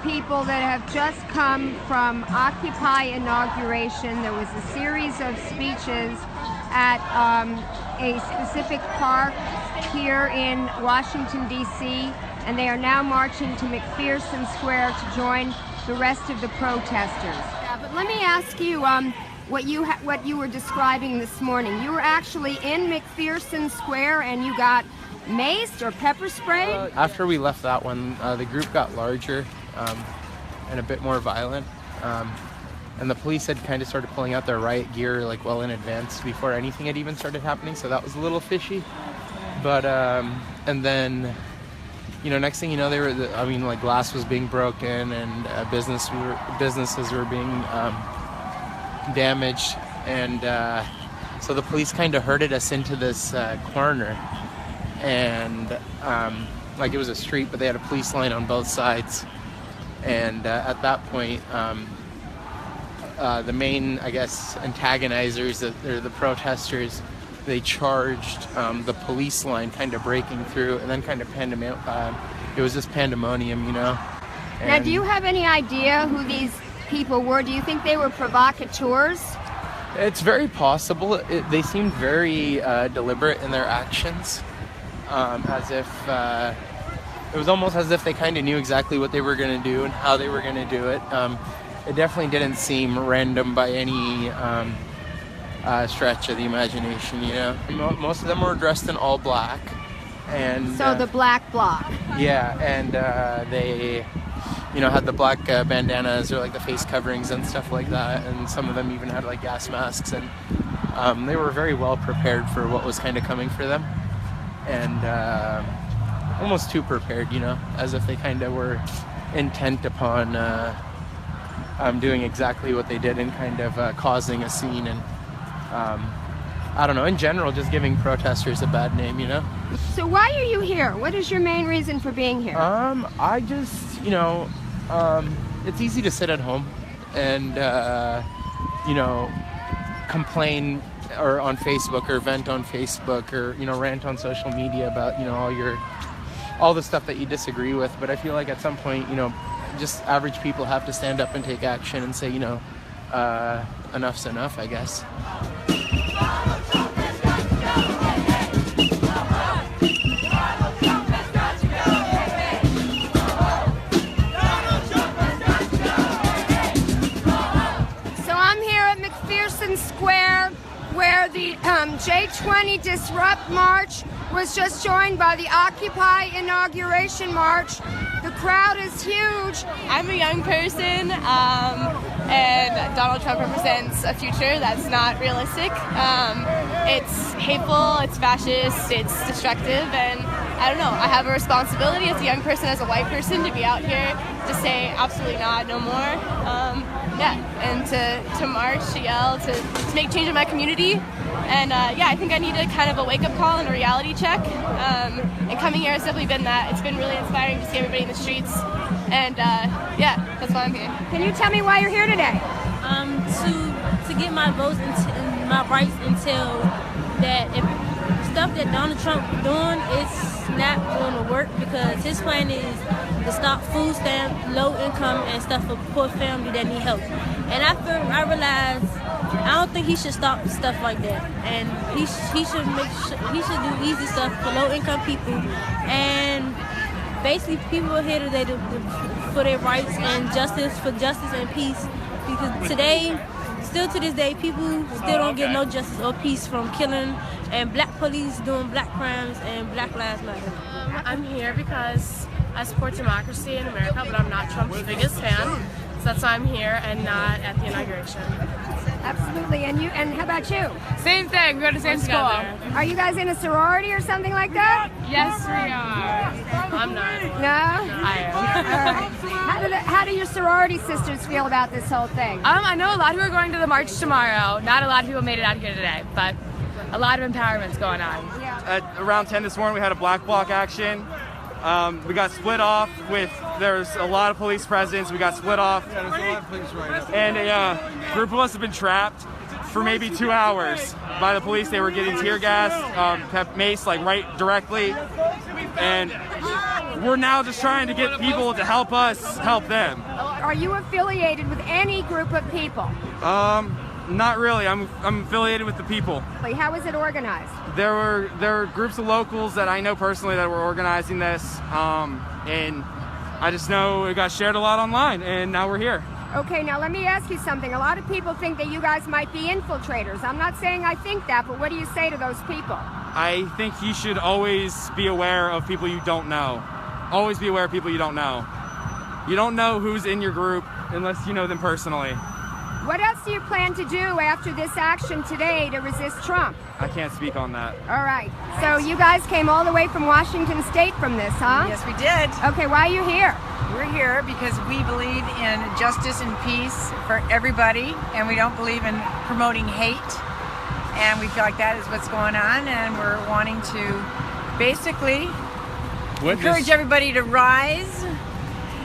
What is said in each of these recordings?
People that have just come from Occupy Inauguration. There was a series of speeches at a specific park here in Washington, D.C., and they are now marching to McPherson Square to join the rest of the protesters. Yeah, but let me ask you what you were describing this morning. You were actually in McPherson Square and you got maced or pepper sprayed? After we left that one, the group got larger. And a bit more violent, and the police had kind of started pulling out their riot gear like well in advance before anything had even started happening, so that was a little fishy. But and then, you know, next thing you know, like glass was being broken and businesses were being damaged, and so the police kind of herded us into this corner, and like it was a street, but they had a police line on both sides. And at that point, the main, I guess, antagonizers, the protesters, they charged the police line, kind of breaking through, and then kind of it was just pandemonium, you know. And now, do you have any idea who these people were? Do you think they were provocateurs? It's very possible. They seemed very deliberate in their actions, as if... It was almost as if they kind of knew exactly what they were going to do and how they were going to do it. It definitely didn't seem random by any stretch of the imagination, you know. Most of them were dressed in all black. And so the Black Bloc. Yeah, and they, you know, had the black bandanas or like the face coverings and stuff like that. And some of them even had like gas masks. And they were very well prepared for what was kind of coming for them. And... almost too prepared, you know, as if they kind of were intent upon doing exactly what they did and kind of causing a scene and, I don't know, in general, just giving protesters a bad name, you know? So why are you here? What is your main reason for being here? I just, you know, it's easy to sit at home and, you know, complain or on Facebook or vent on Facebook or, you know, rant on social media about, you know, all the stuff that you disagree with. But I feel like at some point, you know, just average people have to stand up and take action and say, you know, enough's enough, I guess. So I'm here at McPherson Square, where the J20 Disrupt March was just joined by the Occupy Inauguration March. The crowd is huge. I'm a young person, and Donald Trump represents a future that's not realistic. It's hateful, it's fascist, it's destructive, and I don't know, I have a responsibility as a young person, as a white person, to be out here to say absolutely not, no more. And to march, to yell, to make change in my community. And I think I need a kind of a wake-up call and a reality check. And coming here has definitely been that. It's been really inspiring to see everybody in the streets. And that's why I'm here. Can you tell me why you're here today? To get my votes and my rights until that if stuff that Donald Trump doing is not going to work, because his plan is to stop food stamp, low income, and stuff for poor family that need help. And I realized I don't think he should stop stuff like that. And he should do easy stuff for low income people, and basically people are here today for their rights and justice and peace. Because today, still to this day, people still don't get no justice or peace from killing and black police doing black crimes and Black Lives Matter. I'm here because I support democracy in America, but I'm not Trump's biggest fan. So that's why I'm here and not at the inauguration. Absolutely. And how about you? Same thing. We go to the same school. Are you guys in a sorority or something like that? Yes, we are. I'm not. No? I am. All right. How do your sorority sisters feel about this whole thing? I know a lot of people are going to the march tomorrow. Not a lot of people made it out here today, but a lot of empowerment's going on. Yeah. At around 10 this morning, we had a Black Bloc action. We got split off there's a lot of police presence. We got split off. Yeah, there's a lot of police right now. And a group of us have been trapped for maybe 2 hours by the police. They were getting tear gas, pep mace, like right directly. And we're now just trying to get people to help us help them. Are you affiliated with any group of people? Not really. I'm affiliated with the people. How is it organized? There were groups of locals that I know personally that were organizing this, and I just know it got shared a lot online, and now we're here. Okay, now let me ask you something. A lot of people think that you guys might be infiltrators. I'm not saying I think that, but what do you say to those people? I think you should always be aware of people you don't know. Always be aware of people you don't know. You don't know who's in your group unless you know them personally. What else do you plan to do after this action today to resist Trump? I can't speak on that. All right. So you guys came all the way from Washington State from this, huh? Yes, we did. Okay, why are you here? We're here because we believe in justice and peace for everybody, and we don't believe in promoting hate. And we feel like that is what's going on, and we're wanting to basically encourage everybody to rise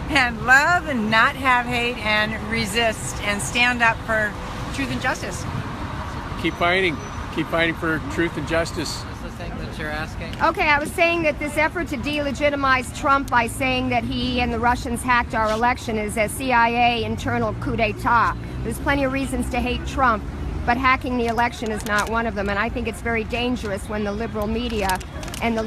and love and not have hate and resist and stand up for truth and justice. Keep fighting. Keep fighting for truth and justice. What's the thing that you're asking? Okay, I was saying that this effort to delegitimize Trump by saying that he and the Russians hacked our election is a CIA internal coup d'etat. There's plenty of reasons to hate Trump, but hacking the election is not one of them. And I think it's very dangerous when the liberal media and the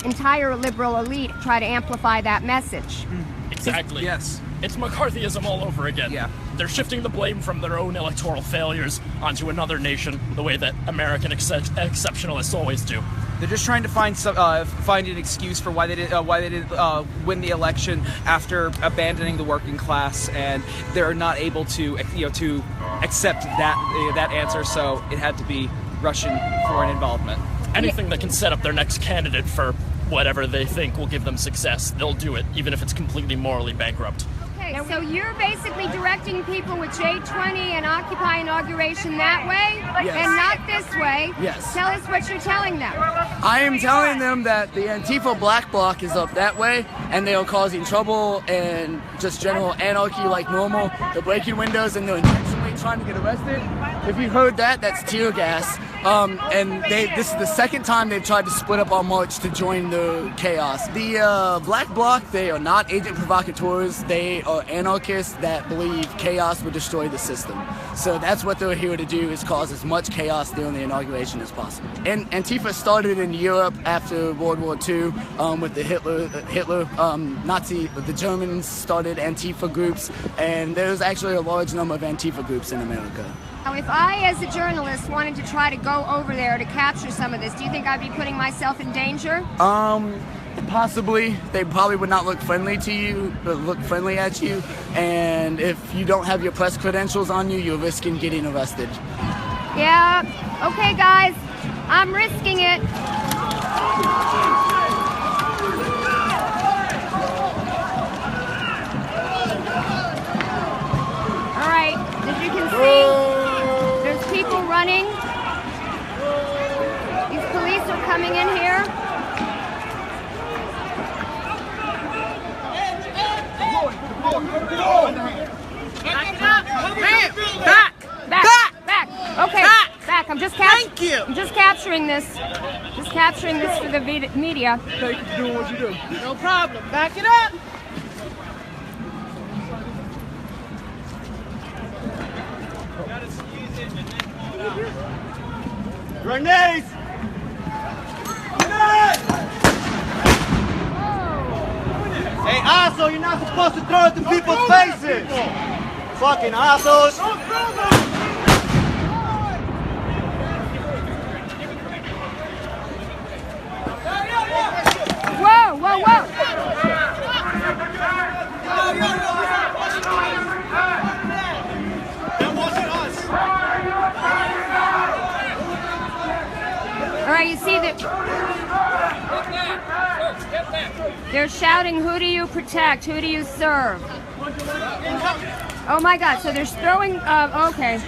entire liberal elite try to amplify that message. Exactly. Yes. It's McCarthyism all over again. Yeah. They're shifting the blame from their own electoral failures onto another nation, the way that American exceptionalists always do. They're just trying to find an excuse for why they didn't win the election after abandoning the working class, and they're not able to to accept that answer. So it had to be Russian foreign involvement. Anything that can set up their next candidate for whatever they think will give them success, they'll do it, even if it's completely morally bankrupt. Okay, so you're basically directing people with J20 and Occupy Inauguration that way, and not this way. Yes. Tell us what you're telling them. I am telling them that the Antifa black bloc is up that way, and they are causing trouble and just general anarchy like normal. They're breaking windows and they're intentionally trying to get arrested. If you heard that, that's tear gas. And this is the second time they've tried to split up our march to join the chaos. The black bloc, they are not agent provocateurs. They are anarchists that believe chaos will destroy the system. So that's what they're here to do, is cause as much chaos during the inauguration as possible. And Antifa started in Europe after World War II with the the Germans started Antifa groups, and there's actually a large number of Antifa groups in America. Now, if I, as a journalist, wanted to try to go over there to capture some of this, do you think I'd be putting myself in danger? Possibly. They probably would not look friendly to you, but look friendly at you. And if you don't have your press credentials on you, you're risking getting arrested. Yeah. Okay, guys. I'm risking it. All right. As you can see, there's people running. These police are coming in here. Back. Okay, back. I'm just capturing this. Just capturing this for the media. Thank you for doing what you do. No problem. Back it up. Grenades! Hey, asshole, you're not supposed to throw it to people's faces! Fucking assholes! Whoa! That wasn't us! All right, you see that they're shouting, "Who do you protect? Who do you serve?" Oh my God! So they're throwing. Okay.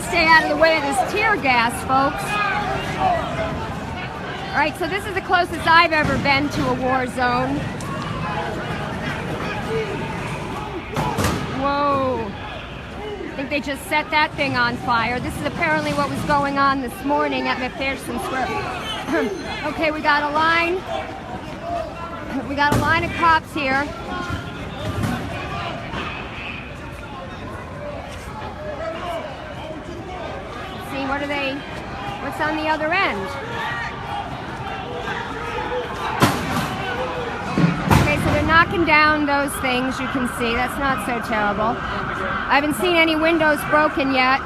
Stay out of the way of this tear gas, folks. All right, so this is the closest I've ever been to a war zone. Whoa. I think they just set that thing on fire. This is apparently what was going on this morning at McPherson Square. Okay, we got a line. We got a line of cops here. What are they, what's on the other end? Okay, so they're knocking down those things, you can see. That's not so terrible. I haven't seen any windows broken yet.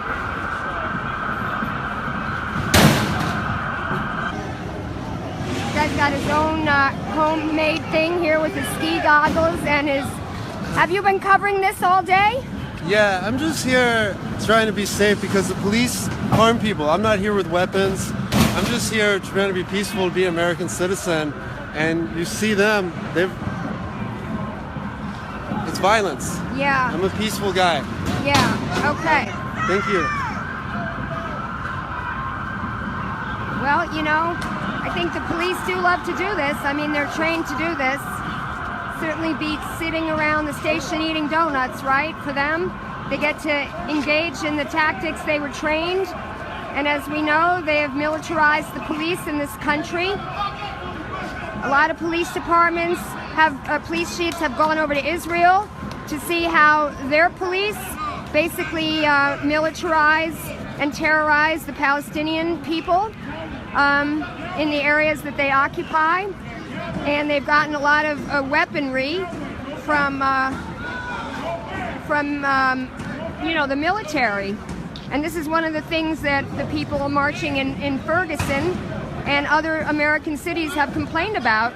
This guy's got his own homemade thing here with his ski goggles and his... Have you been covering this all day? Yeah, I'm just here trying to be safe because the police harm people. I'm not here with weapons. I'm just here trying to be peaceful, to be an American citizen. And you see them, it's violence. Yeah. I'm a peaceful guy. Yeah, okay. Thank you. Well, you know, I think the police do love to do this. I mean, they're trained to do this. Certainly beats sitting around the station eating donuts, right? For them, they get to engage in the tactics they were trained. And as we know, they have militarized the police in this country. A lot of police departments police chiefs have gone over to Israel to see how their police basically militarize and terrorize the Palestinian people in the areas that they occupy. And they've gotten a lot of weaponry from you know, the military. And this is one of the things that the people marching in Ferguson and other American cities have complained about,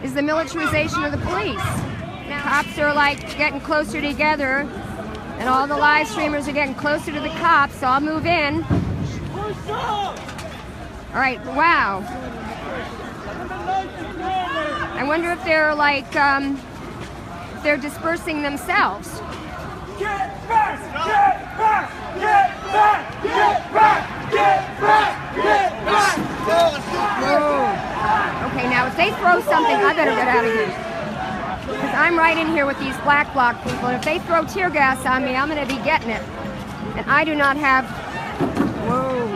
is the militarization of the police. Now, cops are like getting closer together, and all the live streamers are getting closer to the cops, so I'll move in. All right, wow. I wonder if they're like, they're dispersing themselves. Get back! Get back! Get back! Get back! Get back! Get back! Whoa. Okay, now if they throw something, I better get out of here. Because I'm right in here with these black bloc people, and if they throw tear gas on me, I'm going to be getting it. And I do not have... Whoa.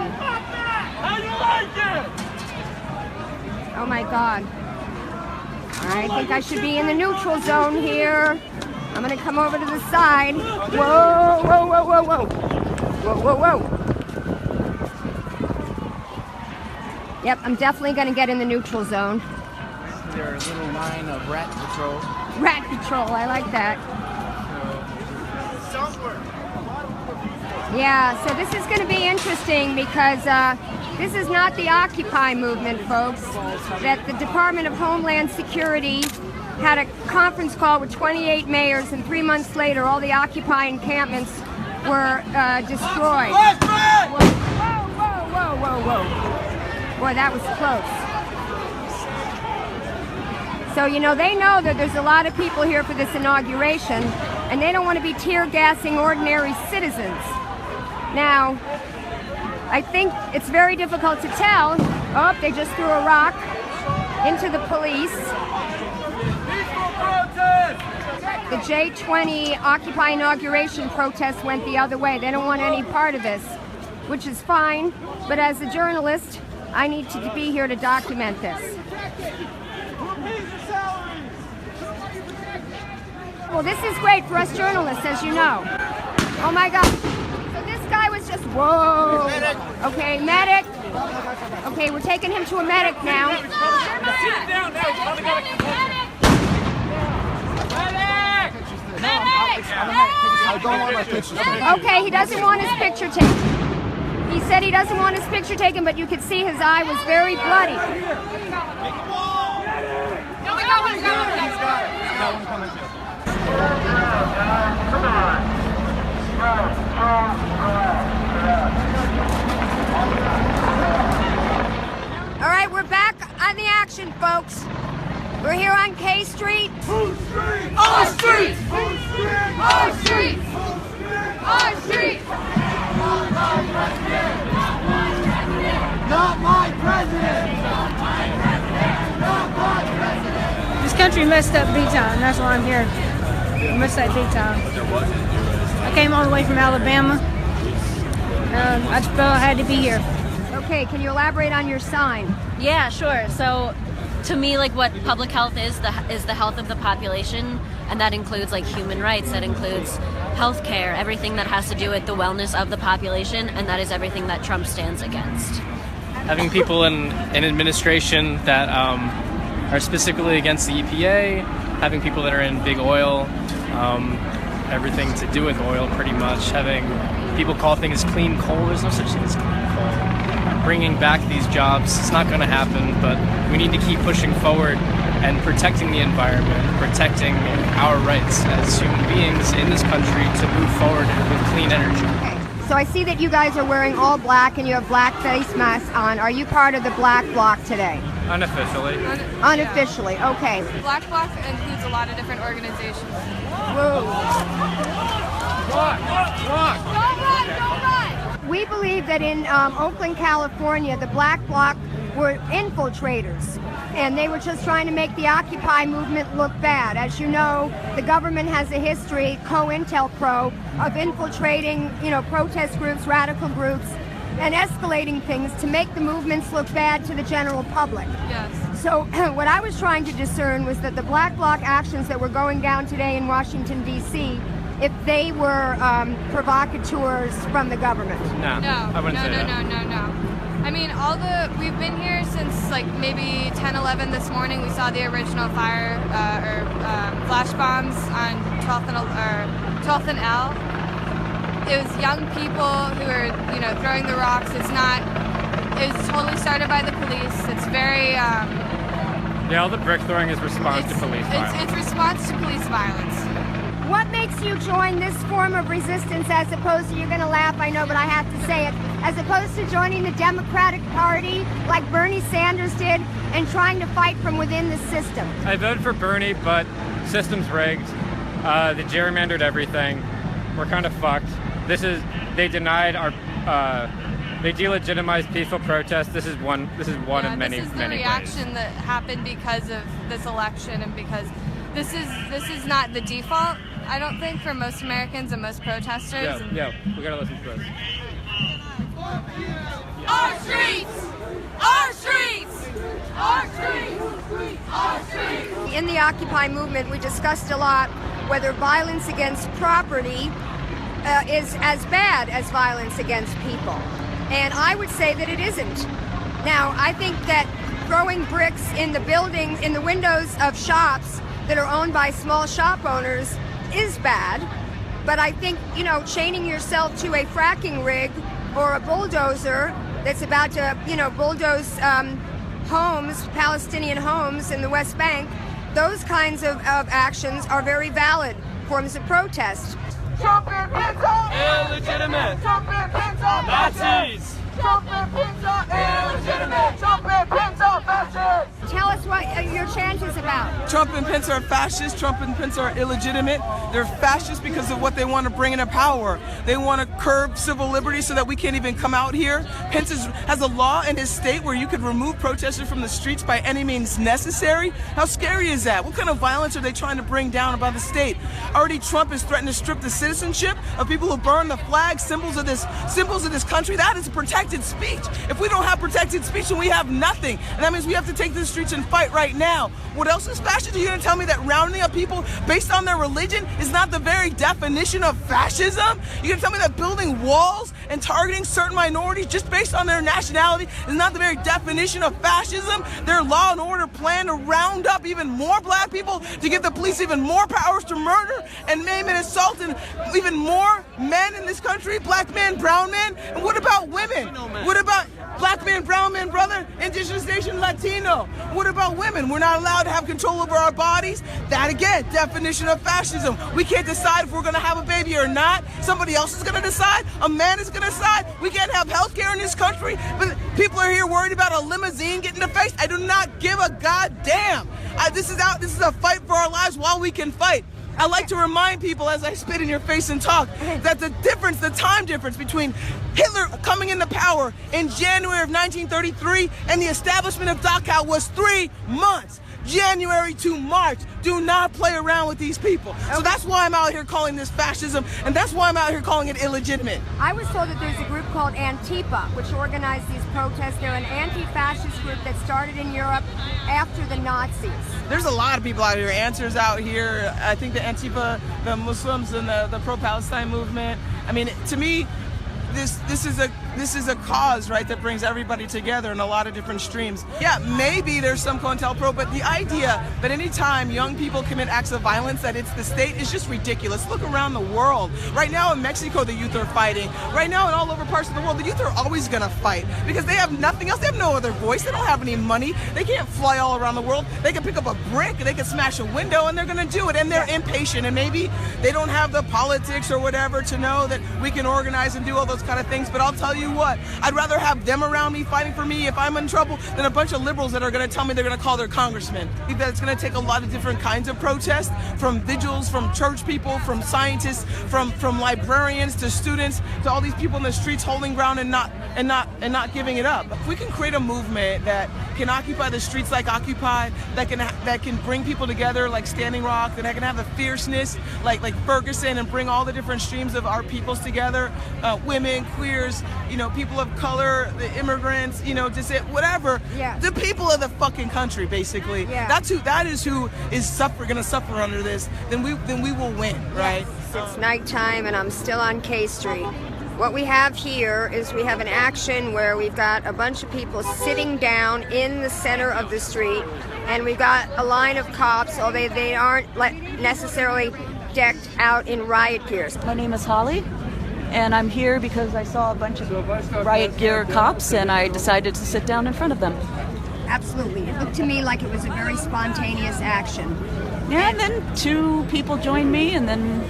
How you like it? Oh my God. I think I should be in the neutral zone here. I'm gonna come over to the side. Whoa, whoa, whoa, whoa, whoa. Whoa, whoa, whoa. Yep, I'm definitely gonna get in the neutral zone. Their little line of rat patrol. Rat patrol, I like that. Yeah, so this is gonna be interesting because this is not the Occupy movement, folks. That the Department of Homeland Security had a conference call with 28 mayors, and 3 months later, all the Occupy encampments were destroyed. Whoa, whoa, whoa, whoa, whoa. Boy, that was close. So, you know, they know that there's a lot of people here for this inauguration, and they don't want to be tear gassing ordinary citizens. Now, I think it's very difficult to tell. Oh, they just threw a rock into the police. The J20 Occupy inauguration protest went the other way. They don't want any part of this, which is fine. But as a journalist, I need to be here to document this. Well, this is great for us journalists, as you know. Oh my God. So this guy was just, whoa. Okay, medic. Okay, we're taking him to a medic now. Sit down now. I don't want my pictures taken. Okay, he doesn't want his picture taken. He said he doesn't want his picture taken, but you could see his eye was very bloody. got one coming too. All right, we're back on the action, folks. We're here on K Street. Whose street? Our street! Whose street? Our street! Our street! Not my president! Not my president! Not my president! This country messed up big time. That's why I'm here. Messed up big time. I came all the way from Alabama. I just felt I had to be here. Okay, can you elaborate on your sign? Yeah, sure. So, to me, like what public health is the health of the population, and that includes like human rights. That includes healthcare, everything that has to do with the wellness of the population, and that is everything that Trump stands against. Having people in administration that are specifically against the EPA, having people that are in big oil, everything to do with oil pretty much, having people call things clean coal. There's no such thing as clean coal. Bringing back these jobs, it's not going to happen, but we need to keep pushing forward and protecting the environment, protecting our rights as human beings in this country to move forward with clean energy. Okay, so I see that you guys are wearing all black and you have black face masks on. Are you part of the Black Bloc today? Unofficially. Unofficially, okay. Black Bloc includes a lot of different organizations. Whoa. Walk! Don't run! Don't run! We believe that in Oakland, California, the Black Bloc were infiltrators, and they were just trying to make the Occupy movement look bad. As you know, the government has a history, COINTELPRO, of infiltrating, protest groups, radical groups, and escalating things to make the movements look bad to the general public. Yes. So what I was trying to discern was that the Black Bloc actions that were going down today in Washington, D.C., if they were provocateurs from the government. No, I wouldn't say that. No. I mean, we've been here since like maybe 10, 11 this morning. We saw the original fire flash bombs on 12th and L. It was young people who were, throwing the rocks. It's totally started by the police. It's very... all the brick throwing is response to police violence. It's response to police violence. What makes you join this form of resistance as opposed to, you're going to laugh, I know, but I have to say it, as opposed to joining the Democratic Party like Bernie Sanders did and trying to fight from within the system? I voted for Bernie, but system's rigged. They gerrymandered everything. We're kind of fucked. They denied our, they delegitimized peaceful protests. This is one of many ways. This is the reaction that happened because of this election, and because this is not the default, I don't think, for most Americans and most protesters. Yeah, we gotta listen to this. Our streets! Our streets! Our streets! Our streets! In the Occupy movement, we discussed a lot whether violence against property is as bad as violence against people. And I would say that it isn't. Now, I think that throwing bricks in the buildings, in the windows of shops that are owned by small shop owners is bad. But I think, chaining yourself to a fracking rig or a bulldozer that's about to, bulldoze homes, Palestinian homes in the West Bank, those kinds of actions are very valid forms of protest. Trump and Pinto! Illegitimate! Trump and Pinto! Nazis! Trump and Pinto! Illegitimate! Trump and Pinto! Fascists! Tell us what your chant is about. Trump and Pence are fascists. Trump and Pence are illegitimate. They're fascists because of what they want to bring into power. They want to curb civil liberties so that we can't even come out here. Pence has a law in his state where you could remove protesters from the streets by any means necessary. How scary is that? What kind of violence are they trying to bring down about the state? Already Trump has threatened to strip the citizenship of people who burn the flag, symbols of this country. That is protected speech. If we don't have protected speech, then we have nothing. And that means we have to take to the streets and fight right now. What else is fascism? Are you going to tell me that rounding up people based on their religion is not the very definition of fascism? You're going to tell me that building walls and targeting certain minorities just based on their nationality is not the very definition of fascism? Their law and order plan to round up even more black people, to give the police even more powers to murder and maim and assault and even more men in this country, black men, brown men? And what about women? What about Black man, brown man, brother, indigenous nation, Latino. What about women? We're not allowed to have control over our bodies. That again, definition of fascism. We can't decide if we're gonna have a baby or not. Somebody else is gonna decide. A man is gonna decide. We can't have health care in this country, but people are here worried about a limousine getting the face. I do not give a goddamn. This is a fight for our lives while we can fight. I like to remind people as I spit in your face and talk that the time difference between Hitler coming into power in January of 1933 and the establishment of Dachau was 3 months. January to March. Do not play around with these people. So that's why I'm out here calling this fascism, and that's why I'm out here calling it illegitimate. I was told that there's a group called Antifa, which organized these protests. They're an anti-fascist group that started in Europe after the Nazis. There's a lot of people out here, answers out here. I think the Antifa, the Muslims, and the pro-Palestine movement. I mean, to me, this is a cause, right, that brings everybody together in a lot of different streams. Yeah, maybe there's some COINTELPRO, but the idea that anytime young people commit acts of violence that it's the state is just ridiculous. Look around the world. Right now in Mexico, the youth are fighting. Right now in all over parts of the world, the youth are always gonna fight because they have nothing else. They have no other voice. They don't have any money. They can't fly all around the world. They can pick up a brick, they can smash a window, and they're gonna do it. And they're impatient, and maybe they don't have the politics or whatever to know that we can organize and do all those kind of things. But I'll tell you what, I'd rather have them around me fighting for me if I'm in trouble than a bunch of liberals that are going to tell me they're going to call their congressman. I think that it's going to take a lot of different kinds of protests, from vigils, from church people, from scientists, from librarians to students, to all these people in the streets holding ground and not giving it up. If we can create a movement that can occupy the streets like Occupy, that can bring people together like Standing Rock, that can have the fierceness like Ferguson, and bring all the different streams of our peoples together, women, queers, people of color, the immigrants, whatever. Yeah. The people of the fucking country, basically. Yeah. That is who is gonna suffer under this. Then we will win, right? Yes. It's nighttime and I'm still on K Street. What we have here is we have an action where we've got a bunch of people sitting down in the center of the street, and we've got a line of cops, although they aren't necessarily decked out in riot gears. My name is Holly, and I'm here because I saw a bunch of riot gear cops, and I decided to sit down in front of them. Absolutely. It looked to me like it was a very spontaneous action. Yeah, and then 2 people joined me, and then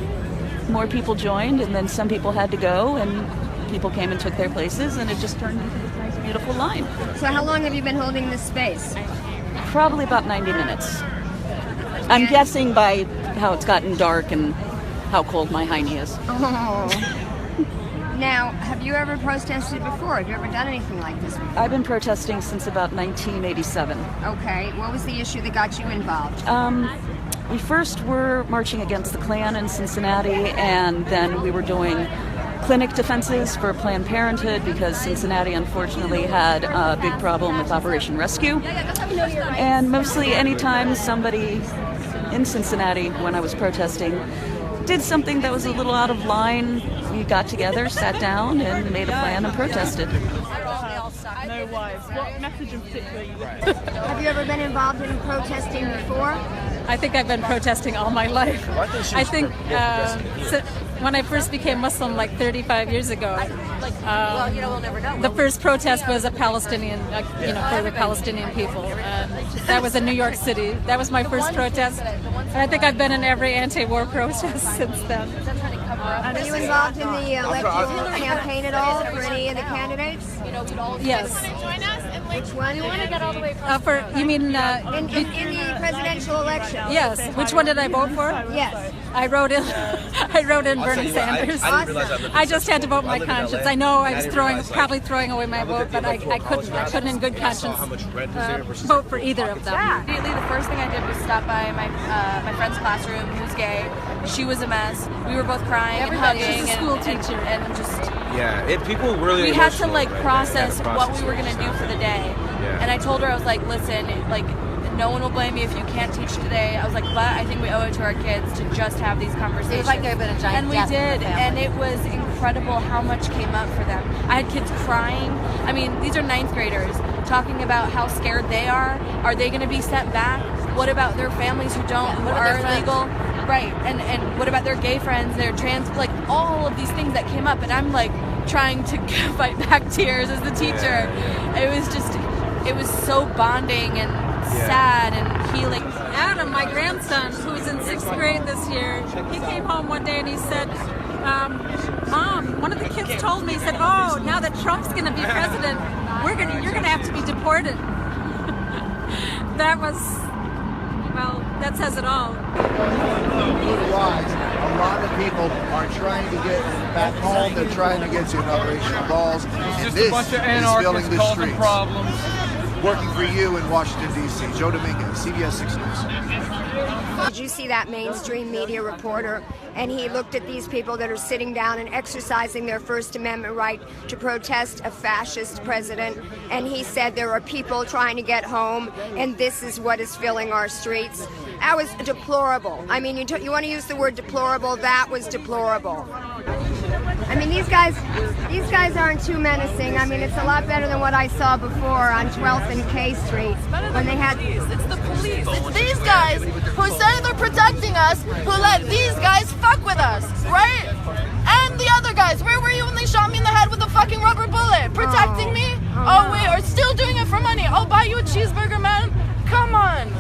more people joined, and then some people had to go, and people came and took their places, and it just turned into this nice, beautiful line. So how long have you been holding this space? Probably about 90 minutes. I'm guessing by how it's gotten dark and how cold my hiney is. Oh. Now, have you ever protested before? Have you ever done anything like this before? I've been protesting since about 1987. Okay. What was the issue that got you involved? We first were marching against the Klan in Cincinnati, and then we were doing clinic defenses for Planned Parenthood because Cincinnati unfortunately had a big problem with Operation Rescue. And mostly anytime somebody in Cincinnati, when I was protesting, did something that was a little out of line, we got together, sat down, and made a plan and protested. No wives. What message in particular are you looking at? Have you ever been involved in protesting before? I think I've been protesting all my life. I think when I first became Muslim like 35 years ago, the first protest was a Palestinian, for the Palestinian people. That was in New York City. That was my first protest. And I think I've been in every anti-war protest since then. Are you involved in the electoral campaign at all for any of the candidates? Yes. Which one? You mean in the presidential election? Yes. Which one did I vote for? Yes. I wrote in Bernie Sanders. I just had to vote my conscience. I know I was probably throwing away my vote, but I couldn't in good conscience vote for either of them. Immediately, the first thing I did was stop by my friend's classroom, who's gay. She was a mess. We were both crying and hugging. She's a school teacher. And just... Yeah, people really... We had to, process what we were going to do for the day. Yeah. And I told her, I was like, listen, no one will blame you if you can't teach today. I was like, but I think we owe it to our kids to just have these conversations. It was like there had been a giant And we did, and it was incredible how much came up for them. I had kids crying. I mean, these are 9th graders talking about how scared they are. Are they going to be set back? What about their families who are illegal? Right, and what about their gay friends, their trans, like all of these things that came up, and I'm like trying to fight back tears as the teacher. It was so bonding and sad and healing. Adam, my grandson, who's in 6th grade this year, he came home one day and he said, Mom, one of the kids told me, he said, oh, now that Trump's going to be president, you're going to have to be deported. That was, well, that says it all. A lot of people are trying to get back home. They're trying to get to inauguration balls. And Just this a bunch of is anarchists filling the causing streets. problems. Working for you in Washington, D.C. Joe Dominguez, CBS 6 News. Did you see that mainstream media reporter? And he looked at these people that are sitting down and exercising their First Amendment right to protest a fascist president. And he said there are people trying to get home, and this is what is filling our streets. That was deplorable. I mean, you want to use the word deplorable, that was deplorable. I mean, these guys aren't too menacing. I mean, it's a lot better than what I saw before on 12th and K Street when they had. It's the police. It's these guys who say they're protecting us, who let these guys fuck with us, right? And the other guys. Where were you when they shot me in the head with a fucking rubber bullet? Protecting me? Oh wait, or still doing it for money? I'll buy you a cheeseburger, man. Come on.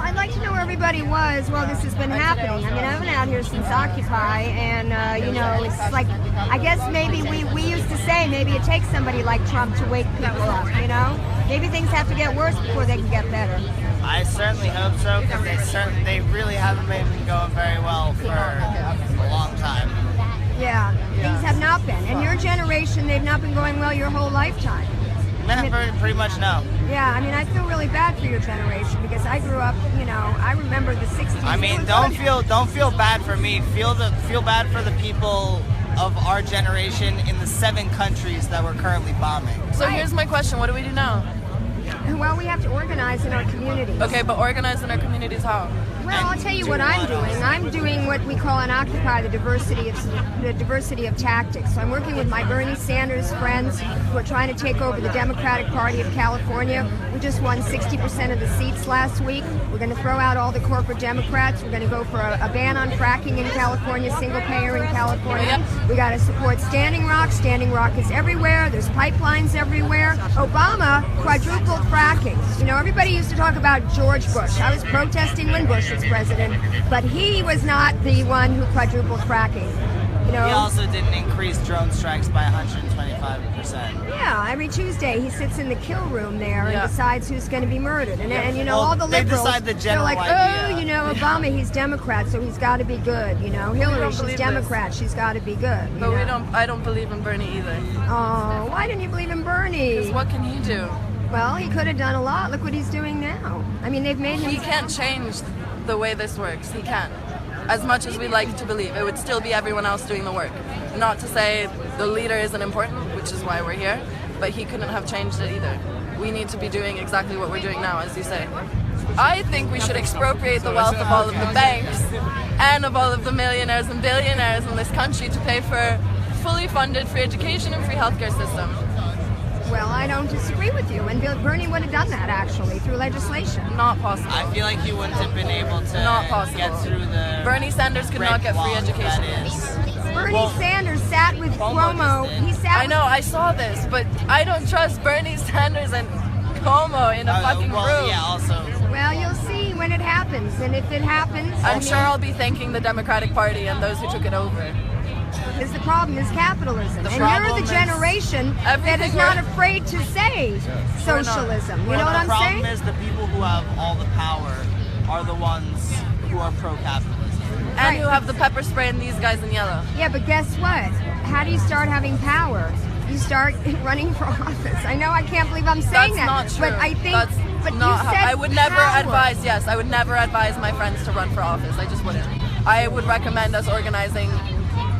I'd like to know where everybody was while this has been happening. I mean, I've been out here since Occupy, and you know, it's like, I guess maybe we used to say maybe it takes somebody like Trump to wake people up, you know? Maybe things have to get worse before they can get better. I certainly hope so, because they really haven't been going very well for a long time. Yeah, things have not been. And your generation, they've not been going well your whole lifetime. Pretty much no. Yeah, I mean, I feel really bad for your generation because I grew up, you know, I remember the 60s. I mean, don't feel bad for me. Feel bad for the people of our generation in the 7 countries that we're currently bombing. So here's my question: what do we do now? Well, we have to organize in our communities. Okay, but organize in our communities how? Well, I'll tell you what I'm doing. I'm doing what we call an Occupy, the diversity of tactics. So I'm working with my Bernie Sanders friends who are trying to take over the Democratic Party of California. We just won 60% of the seats last week. We're going to throw out all the corporate Democrats. We're going to go for a ban on fracking in California, single payer in California. We got to support Standing Rock. Standing Rock is everywhere. There's pipelines everywhere. Obama quadrupled fracking. You know, everybody used to talk about George Bush. I was protesting when Bush was president, but he was not the one who quadrupled fracking. You know? He also didn't increase drone strikes by 125%. Yeah, every Tuesday he sits in the kill room there and decides who's going to be murdered. And you know, well, all the liberals, they're like, idea. oh, you know, Obama, he's Democrat, so he's got to be good. You know, Hillary, she's Democrat, she's got to be good. But I don't believe in Bernie either. Oh, why didn't you believe in Bernie? Because what can he do? Well, he could have done a lot. Look what he's doing now. I mean, they've made him. He can't change the way this works. He can't. As much as we like to believe, it would still be everyone else doing the work. Not to say the leader isn't important, which is why we're here, but he couldn't have changed it either. We need to be doing exactly what we're doing now, as you say. I think we should expropriate the wealth of all of the banks and of all of the millionaires and billionaires in this country to pay for fully funded free education and free healthcare system. Well, I don't disagree with you, and Bernie would have done that actually through legislation. Not possible. I feel like he wouldn't have been able to get through the. Bernie Sanders could not get free education. Bernie Sanders sat with Cuomo. I know, I saw this, but I don't trust Bernie Sanders and Cuomo in a fucking room. Yeah, also. Well, you'll see when it happens, and if it happens, I'm sure I'll be thanking the Democratic Party and those who took it over. Because the problem is capitalism, and you're the generation that is not afraid to say socialism. You know what I'm saying? The problem is the people who have all the power are the ones who are pro-capitalism. And who have the pepper spray and these guys in yellow. Yeah, but guess what? How do you start having power? You start running for office. I know I can't believe I'm saying that. That's not true. But I think That's you not said I would never power. advise, yes, I would never advise my friends to run for office. I just wouldn't. I would recommend us organizing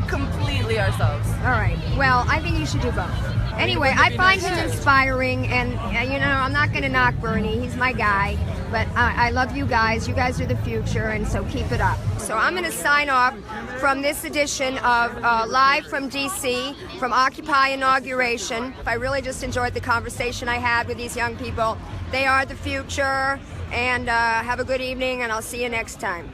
completely ourselves. All right. Well, I think you should do both. Anyway, I find him inspiring, and you know, I'm not going to knock Bernie. He's my guy, but I love you guys. You guys are the future, and so keep it up. So I'm going to sign off from this edition of Live from D.C. from Occupy Inauguration. I really just enjoyed the conversation I had with these young people. They are the future, and have a good evening, and I'll see you next time.